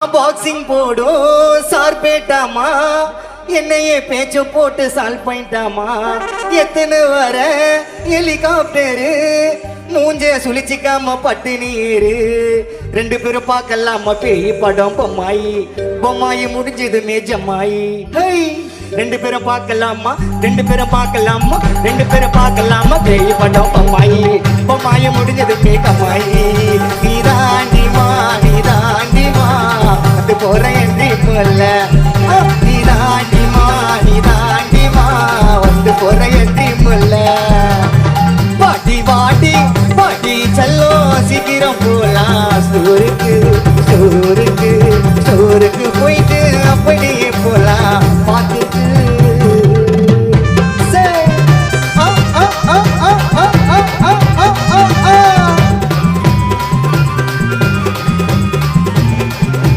boxing போடும் சார்பேட்டாமா என்னையே பேச்சு போட்டு சால்வ் பண்ணிட்டாமா எத்தனை வர ஹெலிகாப்டரு மூஞ்ச சுழிச்சிக்காம பட்டு நீரு ரெண்டு பேரும் பார்க்கலாமா பேய் படம் பொம்மாயி பொம்மாயி முடிஞ்சதுமே ஜம்மாயி ரெண்டு பேரும் பார்க்கலாமா ரெண்டு பேரும் பார்க்கலாமா ரெண்டு பேரும் பார்க்கலாமா பேய் படம் பொம்மாயி பொம்மாயி முடிஞ்சதுமே கம்மாயி நீதாண்டிமா நீதாண்டிமா அது போற என்று போல நீதாண்டிமா நீதாண்டிமா வந்து போற என்று போல பாட்டி பாட்டி பாட்டி செல்லோ சீக்கிரம் போலாம் ஸ்டோருக்கு ஸ்டோருக்கு ஸ்டோருக்கு